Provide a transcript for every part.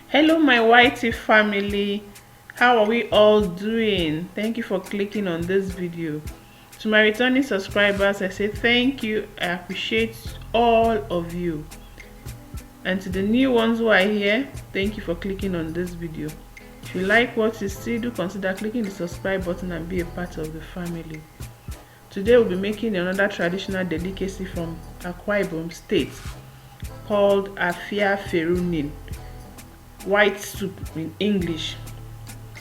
Hello my YT family, how are we all doing? Thank you for clicking on this video. To my returning subscribers, I say thank you. I appreciate all of you. And to the new ones who are here, thank you for clicking on this video. If you like what you see, do consider clicking the subscribe button and be a part of the family. Today we'll be making another traditional delicacy from Akwa Ibom State called Afia Efere, white soup in English.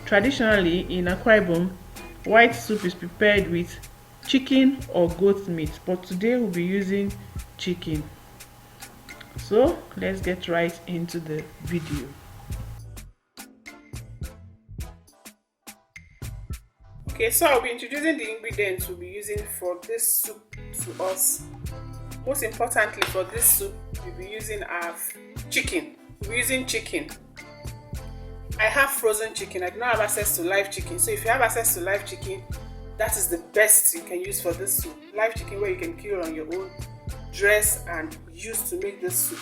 Traditionally in Akwa Ibom, white soup is prepared with chicken or goat meat, but today we'll be using chicken. So let's get right into the video. Okay, so I'll be introducing the ingredients we'll be using for this soup to us. Most importantly, for this soup, we'll be using our chicken. We'll be using chicken. I have frozen chicken. I do not have access to live chicken. So if you have access to live chicken, that is the best you can use for this soup. Live chicken where you can kill on your own, dress and use to make this soup.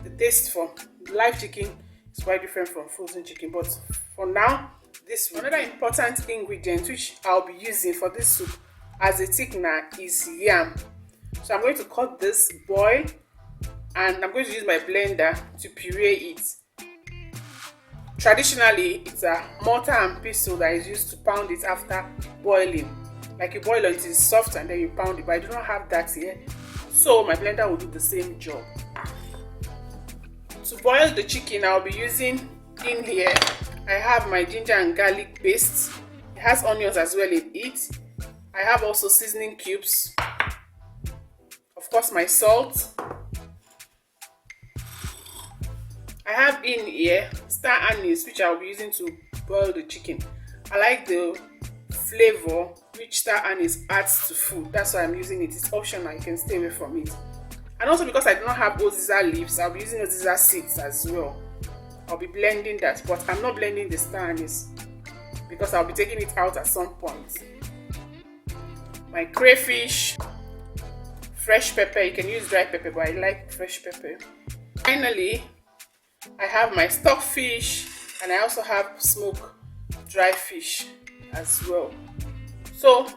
The taste from live chicken is quite different from frozen chicken, but for now, this another important ingredient which I'll be using for this soup as a thickener is yam. So I'm going to cut this, boil, and I'm going to use my blender to puree it. Traditionally, it's a mortar and pestle that is used to pound it after boiling. Like you boil it, it's soft and then you pound it, but I do not have that here. So my blender will do the same job. To boil the chicken, I'll be using in here, I have my ginger and garlic paste. It has onions as well in it. I have also seasoning cubes. Of course, my salt. I have in here star anise, which I'll be using to boil the chicken. I like the flavor which star anise adds to food. That's why I'm using it. It's optional. You can stay away from it. And also because I do not have Oziza leaves, I'll be using Oziza seeds as well. I'll be blending that, but I'm not blending the star anise because I'll be taking it out at some point. My crayfish, fresh pepper. You can use dry pepper, but I like fresh pepper. Finally, I have my stockfish and I also have smoked dry fish as well. So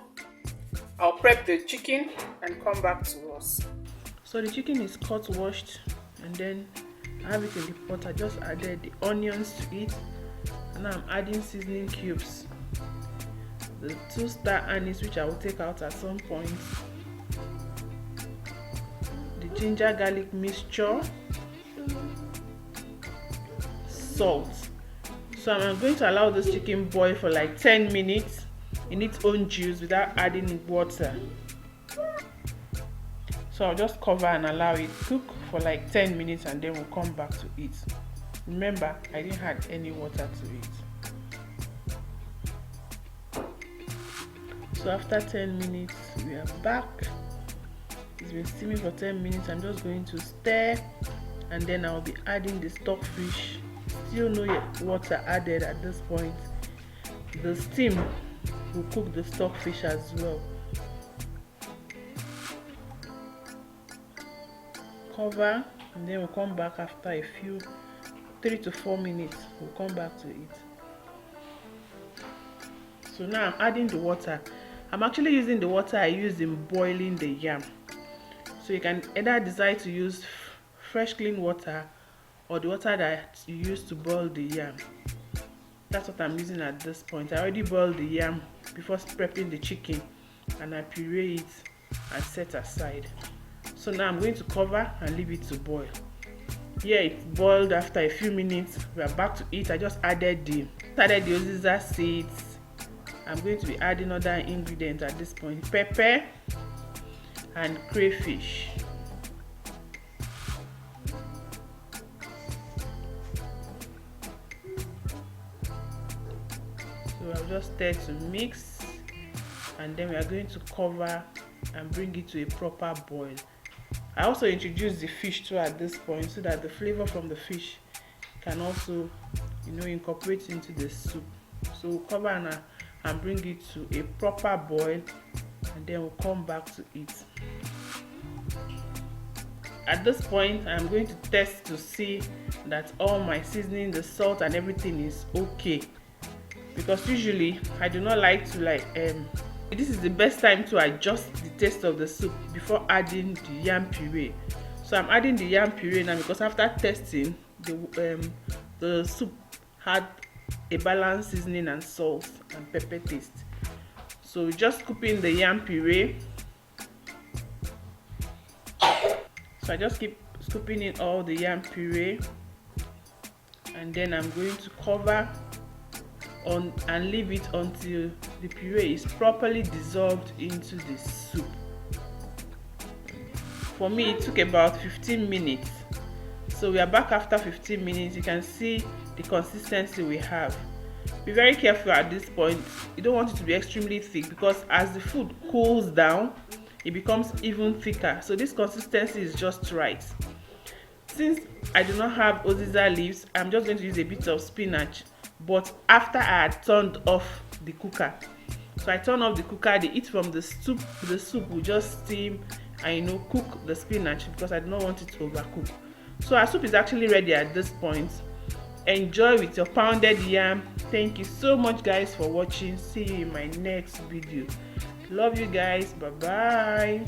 I'll prep the chicken and come back to us. So the chicken is cut, washed, and then I have it in the pot. I just added the onions to it, and now I'm adding seasoning cubes, the 2 star anise which I will take out at some point, the ginger garlic mixture, salt. So I'm going to allow this chicken boil for like 10 minutes in its own juice without adding water. So I'll just cover and allow it cook for like 10 minutes and then we'll come back to it. Remember, I didn't add any water to it. So after 10 minutes, we are back. It's been steaming for 10 minutes. I'm just going to stir and then I'll be adding the stockfish. Still no water added at this point. The steam will cook the stockfish as well. Cover and then we'll come back after a few 3 to 4 minutes. We'll come back to it. So now I'm adding the water. I'm actually using the water I used in boiling the yam. So you can either decide to use fresh clean water or the water that you use to boil the yam. That's what I'm using at this point. I already boiled the yam before prepping the chicken and I puree it and set aside. So now I'm going to cover and leave it to boil. Here it boiled after a few minutes. We are back to it. I just added the Oziza seeds. I'm going to be adding other ingredients at this point. Pepper and crayfish. So I'll just stir to mix and then we are going to cover and bring it to a proper boil. I also introduced the fish too at this point so that the flavor from the fish can also, incorporate into the soup. So we'll cover and bring it to a proper boil and then we'll come back to it. at this point I'm going to test to see that all my seasoning, the salt and everything is okay, because usually I do not like to this is the best time to adjust the taste of the soup before adding the yam puree. So I'm adding the yam puree now because after testing the soup had a balanced seasoning and salt and pepper taste. So just scooping the yam puree. So I just keep scooping in all the yam puree, and then I'm going to cover on and leave it until the puree is properly dissolved into the soup. For me it took about 15 minutes. So we are back after 15 minutes. You can see the consistency we have. Be very careful at this point. You don't want it to be extremely thick, because as the food cools down it becomes even thicker. So this consistency is just right. Since I do not have Oziza leaves, I'm just going to use a bit of spinach, but after I had turned off the cooker. So I turn off the cooker, the heat from the soup will just steam and cook the spinach, because I do not want it to overcook. So our soup is actually ready at this point. Enjoy with your pounded yam. Thank you so much guys for watching. See you in my next video. Love you guys. Bye bye.